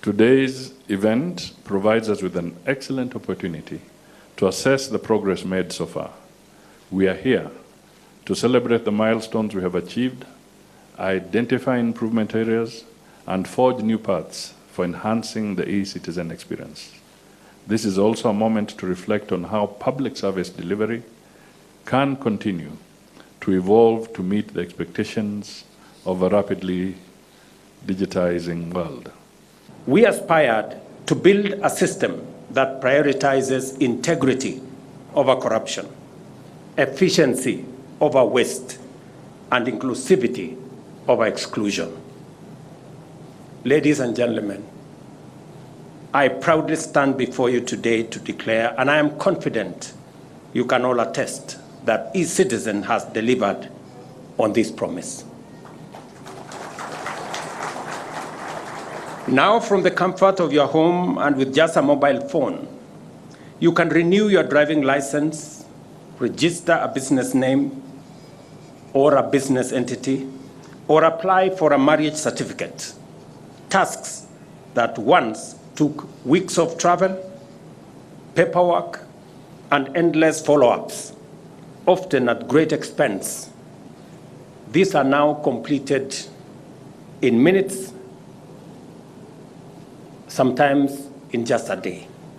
Today's event provides us with an excellent opportunity to assess the progress made so far. We are here to celebrate the milestones we have achieved, identify improvement areas, and forge new paths for enhancing the e-citizen experience. This is also a moment to reflect on how public service delivery can continue to evolve to meet the expectations of a rapidly digitizing world. We aspired to build a system that prioritizes integrity over corruption, efficiency over waste, and inclusivity over exclusion. Ladies and gentlemen, I proudly stand before you today to declare, and I am confident you can all attest, that e-citizen has delivered on this promise. Now, from the comfort of your home and with just a mobile phone, you can renew your driving license, register a business name or a business entity, or apply for a marriage certificate. Tasks that once took weeks of travel, paperwork, and endless follow-ups, often at great expense. These are now completed in minutes, sometimes in just a day.